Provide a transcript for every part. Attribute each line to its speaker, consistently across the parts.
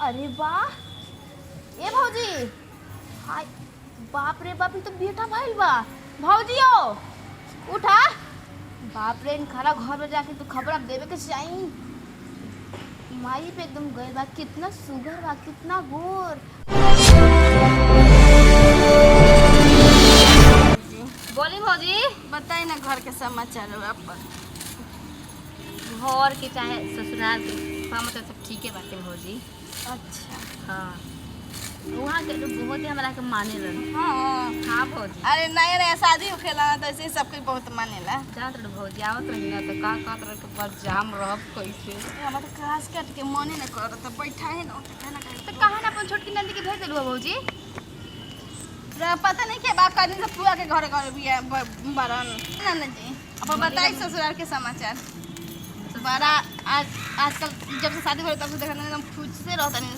Speaker 1: अरे वाह ए भौजी हाय बाप रे बाप ये तो बेटा भाई बा भौजियो उठा बाप रे इन खाना घर में जाके तो खबर अब देवे के चाहिए माई पे एकदम गए बा कितना सुगर बा कितना गोर बोली भौजी
Speaker 2: बताई ना घर के समाचार अपन
Speaker 1: घर के चाहे ससुराल के समाचार सब ठीक है बाटे भौजी।
Speaker 2: अच्छा
Speaker 1: हाँ वहाँ के लोग बहुत ही हमारा के माने रहे।
Speaker 2: हाँ
Speaker 1: हाँ भौजी
Speaker 2: अरे नया नया शादी होखेला तो ऐसे सब कोई बहुत मानेला।
Speaker 1: जानत रहे भौजी आवत रही ना तो का तरह के पर जाम रहब कैसे
Speaker 2: हमरा तो घास काट के मने न करत तो बैठा है ना कहना
Speaker 1: तो कहाँ ना अपन छोटकी नंदी के भेज देलू भौजी।
Speaker 2: पता नहीं के बाप का दिन से पुआ के घर घर भी बरन ना जी अब बताई ससुराल के समाचार बड़ा आजकल जब से शादी हो तब से देखा एकदम खुश से रहता नहीं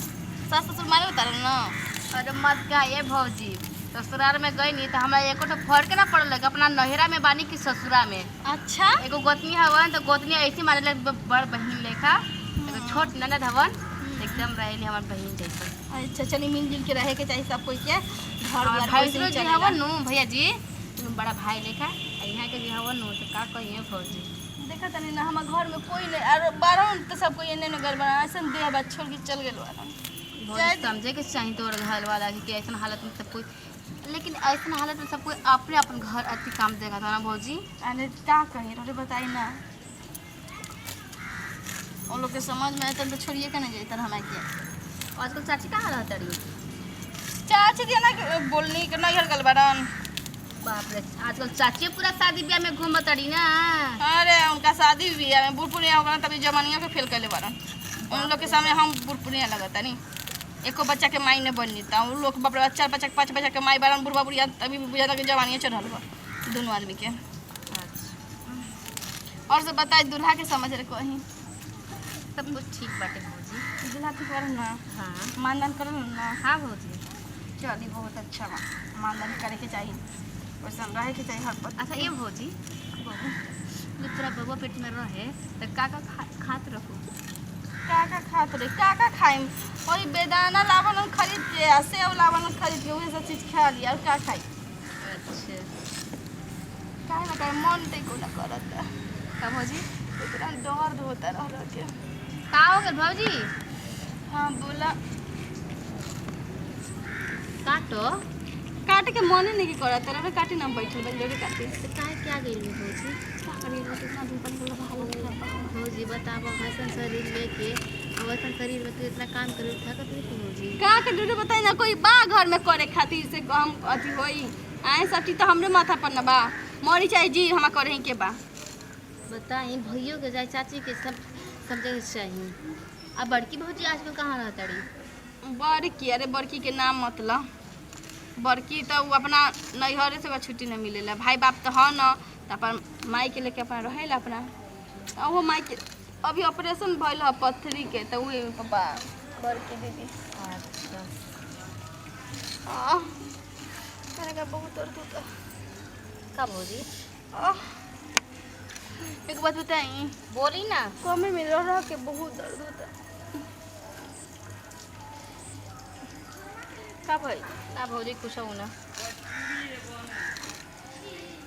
Speaker 2: सास ससुर मारे उतारे ना।
Speaker 1: अरे मत का ये भौजी ससुराल में गई नहीं तो हमरा एको तो फर्क ना पड़ल अपना नहरा में बानी की ससुरा में।
Speaker 2: अच्छा
Speaker 1: एगो गोतनी हवन तो गोतनी ऐसी माने लग बड़ बहन लेखा एगो छोट ननद हवन एकदम रहेली हमार बहन जैसा।
Speaker 2: अच्छा चलिए मिलजुल के रहे के चाहिए सब कोई के घर
Speaker 1: भैंसरो जी हवन नु भैया जी बड़ा भाई लेखा यहाँ के जी हवन नु तो का कहिए भौजी
Speaker 2: देखा तनी ना हमार घर में कोई नहीं और बारन तो सब कोई एने ने गड़बड़ा ऐसा देह बात छोड़ के चल गेल वाला
Speaker 1: भौजी समझे के चाहिए तोर घर वाला कि ऐसा हालत में सब कोई लेकिन ऐसा हालत में सब कोई अपने अपन घर अति काम देगा था ना भौजी।
Speaker 2: अरे क्या कही अरे बताई ना उन लोग के समझ में आते तो छोड़िए के नहीं जाते हमें के
Speaker 1: आजकल चाची कहाँ रहता रही
Speaker 2: चाची दिया ना बोलनी के नहीं हर गलबड़न
Speaker 1: बाप रे आजकल चाची पूरा शादी ब्याह में घूमत रही ना।
Speaker 2: अरे उनका शादी भी है बुढ़पुनिया होगा तभी जमानिया के फेल कर ले बड़न उन लोग के सामने हम बुढ़पुनिया लगता नहीं एको बच्चा के माई ने बननी था उन लोग बाप रे 4 बच्चा 5 बच्चा के माई बड़न बुढ़वा बुढ़िया अभी भी बुझा के जवानिया चढ़ल बा दोनों आदमी के। और सब बताए दूल्हा के समझ रहे कहीं
Speaker 1: सब कुछ ठीक बाटे भौजी।
Speaker 2: दूल्हा ठीक कर ना
Speaker 1: हाँ
Speaker 2: मानदान कर ना।
Speaker 1: हाँ भौजी
Speaker 2: चलिए बहुत अच्छा बा मानदान करे के चाहिए वैसा रहे के चाहिए हर पल।
Speaker 1: अच्छा ये भौजी जब तोरा बबुआ पेट में रहे तो का खात रखो
Speaker 2: का खात रहे का खाइम वही बेदाना लावन खरीद के सेव लावन खरीद के वही सब चीज़ खा लिया और का खाई।
Speaker 1: अच्छा
Speaker 2: काहे ना काहे मन ते को ना करत
Speaker 1: का भौजी
Speaker 2: इतना दर्द होता रह के
Speaker 1: का हो गया भौजी।
Speaker 2: हाँ बोला
Speaker 1: काटो
Speaker 2: काटे के मन नहीं करत रे काटे ना बैठल बजले काटे
Speaker 1: तो काहे क्या गई भौजी
Speaker 2: का करी रे इतना दिन पर बोला भालो
Speaker 1: भौजी बताओ हसन शरीर लेके वैसन शरीर में तो इतना काम करे थकत नहीं थी भौजी।
Speaker 2: का के डूडू बताई ना कोई बा घर में करे खातिर से हम अथी होई आए सब चीज तो हमरे माथा पर ना बा मरी चाहे जी हम करे के बा
Speaker 1: बताई भैया के जाए चाची के सब जगह चाहिए। अब बड़की भौजी आजकल कहाँ रहता रही
Speaker 2: बड़की अरे बड़की के नाम मतलब बड़की तो वो अपना नैहरे से छुट्टी नहीं मिलेला भाई बाप तो है ना तो अपन माई के लेके अपना रहेला अपना वो माई के अभी ऑपरेशन भइल है पथरी के तो वही बा बड़की दीदी।
Speaker 1: अच्छा
Speaker 2: मेरे का बहुत दर्द होता
Speaker 1: का भौजी
Speaker 2: एक बात बताई
Speaker 1: बोली ना
Speaker 2: कमे में रह के बहुत दर्द होता का भाई
Speaker 1: ना भौजी कुछ हो ना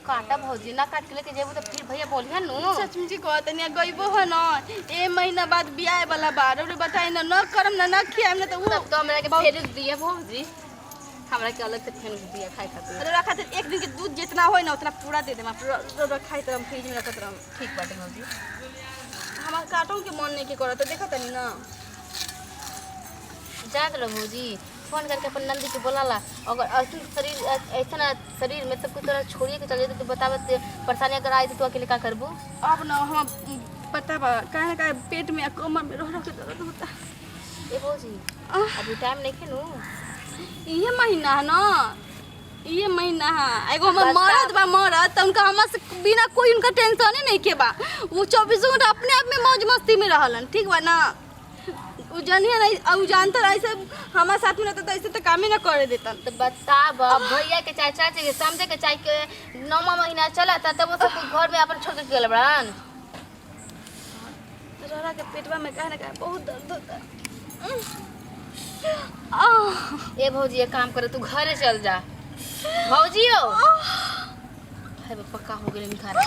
Speaker 1: काटा भौजी ना काट के लेके जेबू तो फिर भैया बोलिए नु
Speaker 2: सच में जी कहत नहीं गइबो है ना ए महीना बाद बियाह वाला बार और बताई ना न करम ना खियाम ना तो वो
Speaker 1: तब तो हमरा के फेर दिए भौजी हमरा के अलग से फेर दिया खाए खातिर
Speaker 2: अरे रखा थे एक दिन के दूध जितना होई ना उतना पूरा दे दे मैं पूरा खाई तरह फ्रिज में रखत रहम
Speaker 1: ठीक बाटे भौजी।
Speaker 2: हमार काटों के मन नहीं के करत देखा तनी ना
Speaker 1: जात रहो भौजी फोन करके अपन नंदी के बोलाला अगर ऐसा शरीर में सब कुछ तरह छोड़िए के चल जाते तो बतावत परेशानी अगर आई तो अकेले का करबू।
Speaker 2: अब ना हम पता बा काहे का पेट में कमर में रह के दर्द होता
Speaker 1: ए भौजी अभी टाइम नहीं खेलू
Speaker 2: ये महीना है ना ये महीना है एगो हमर मरद बा मरद तो उनका हमरा से बिना कोई उनका टेंशन ही नहीं के बा वो 24 घंटा अपने आप में मौज मस्ती में रहलन ठीक बा ना उ जानिए नहीं उ जानता ऐसे हमारे साथ में रहता तो ऐसे तो काम ही ना करे देता
Speaker 1: तो बताब भैया के चाहे चाची के समझे के चाहे के 9वां महीना चला था तब वो सब घर में अपन छोड़ के गेल बड़न
Speaker 2: रह के पेटवा में कहे ना कहे बहुत दर्द होता
Speaker 1: ए भौजी एक काम करे तू घरे चल जा। भौजी हो हाय बाबा का हो गेल खाना।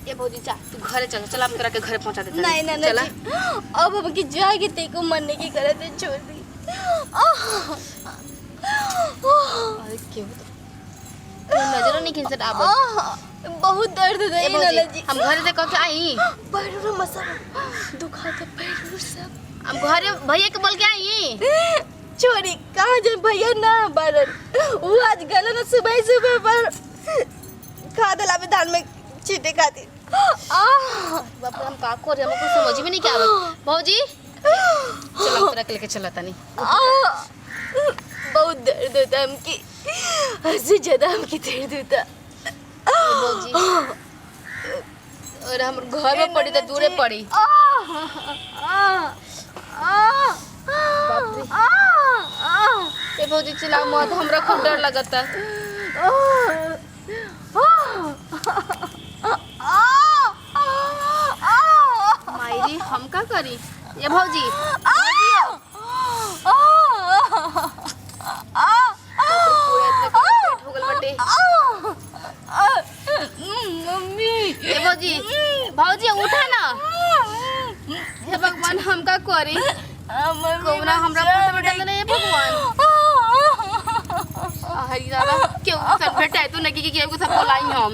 Speaker 1: ए भौजी जा तू घरे चल, चल हम तोरा के घरे पहुंचा देते।
Speaker 2: नहीं ना
Speaker 1: चला
Speaker 2: जी, अब हम की जाएगी ते को मरने की करे थे, छोड़ दी।
Speaker 1: अरे क्यों तो नजर नहीं खिंचत आवत।
Speaker 2: बहुत दर्द दे
Speaker 1: ए
Speaker 2: नाना
Speaker 1: भौजी
Speaker 2: जी।
Speaker 1: हम घरे से कह के आई।
Speaker 2: पैरों में मसल दुखाता, पैरों सब।
Speaker 1: हम घरे भैया के बोल के आई।
Speaker 2: छोरी कहाँ जाए भैया ना बारन, वो आज गला ना सुबह सुबह पर खा दला में धान में चीटे खाती।
Speaker 1: बाप रे हम का करे, हमको समझ में नहीं के आवत। भौजी चल हम तोरा के लेके चलता नहीं।
Speaker 2: बहुत दर्द होता हमकी, हद ज्यादा हमकी दर्द होता।
Speaker 1: भौजी और हम घर में पड़ी तो दूरे पड़ी। बाप रे ए भौजी चला मत, हमरा खूब डर लगता। मायरी हम का करी। ये भौजी पेट हो गल बटे।
Speaker 2: मम्मी
Speaker 1: ए भौजी भौजी उठा ना। हे भगवान हम का करी, कोबरा हमरा पेट में डाल दे। भगवान हरी दादा क्यों सब बेटा तू नहीं कि केहू सब बोलाई हम।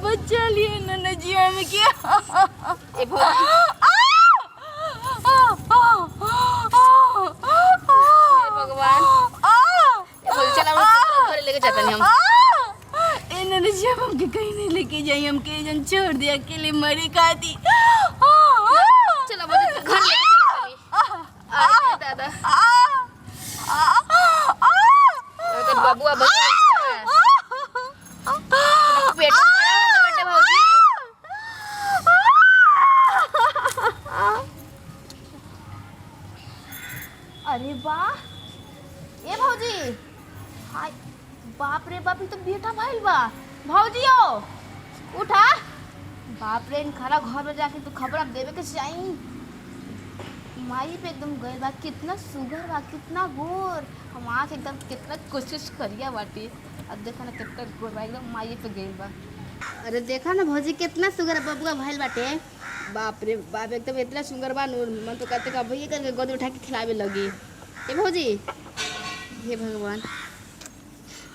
Speaker 2: बच्चा लिए नन्ना जी हम क्या।
Speaker 1: ए भौजी हे भगवान ए भौजी चला हम घरे लेके जाते हम।
Speaker 2: ए नन्ना जी हम के कहीं नहीं लेके जाई, हम के जन छोड़ दिया अकेले मरी खाती।
Speaker 1: चला भौजी घर लेके चला। अरे दादा तो बबुआ बच्चा पेट में पड़ा होगा बेटे। भौजी अरे वाह ए भौजी हाय बाप रे बाप, ये तो बेटा भाईल बा। भौजी हो उठा। बाप रे इन खाना घर में जाके तू खबर अब देवे के चाहिए। माई पे एकदम गए बा, कितना सुगर बा, कितना गोर। हम आज एकदम कितना कोशिश करिया बाटी, अब देखा ना कितना गोर बा, एकदम माई पे गई बा। अरे देखा ना भौजी कितना सुगर बबुआ भाईल बाटे। बाप रे बाप एकदम इतना सुगर बा नूर, मन तो कहते का भैया करके गोद उठा के खिलावे लगी। ए भौजी हे भगवान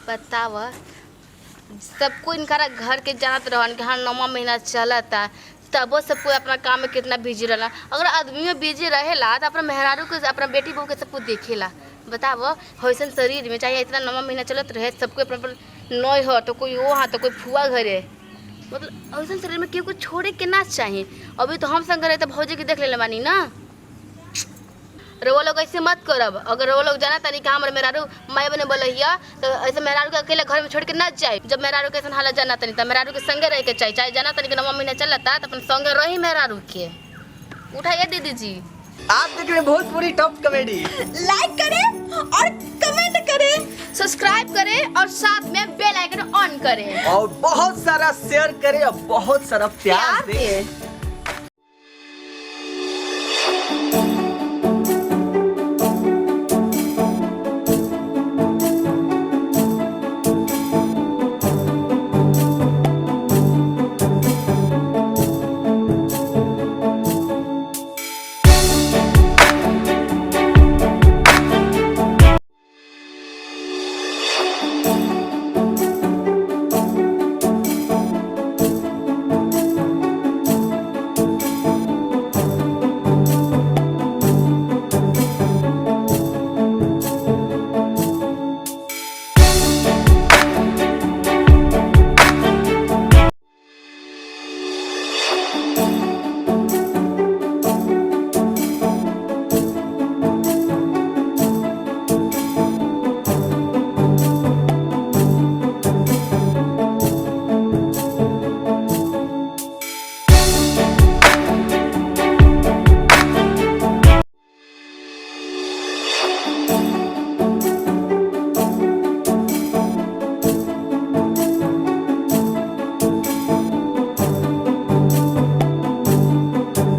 Speaker 1: बताव, सबको इनका घर के जानत रहन कि हाँ 9वां महीना चलता, तबो सबको अपना काम में कितना बिजी रहला। अगर आदमी में बिजी रहेला तो अपना मेहरारू के अपना बेटी बहू के सबको देखेला। बताओ वैसन शरीर में चाहे इतना 9वां महीना चलत रहे, सबको अपना नई हो तो कोई वो हाँ तो कोई फुआ घरे, मतलब वैसन शरीर में केहू को छोड़े के ना चाहिए। अभी तो हम संग रहे तो भौजी के देख ले बानी ना। वो लोग ऐसे मत करब। अगर वो लोग जाना तनी का हमारे मेहरारू माई बने बोलैया तो ऐसे मेहरारू के अकेले घर में छोड़ के ना जाए। जब मेहरारू के ऐसा हालत जाना तनी तो मेहरारू के संगे रह के चाहिए, चाहे जाना तनी के 9वां महीना चलता तो अपन संगे रही मेहरारू के। उठाइए दीदी जी।
Speaker 3: आप देख रहे हैं भोजपुरी टॉप कॉमेडी।
Speaker 2: लाइक करें और कमेंट करें,
Speaker 1: सब्सक्राइब करें और साथ में बेल आइकन ऑन करें
Speaker 3: और बहुत सारा शेयर करें और बहुत सारा प्यार दें।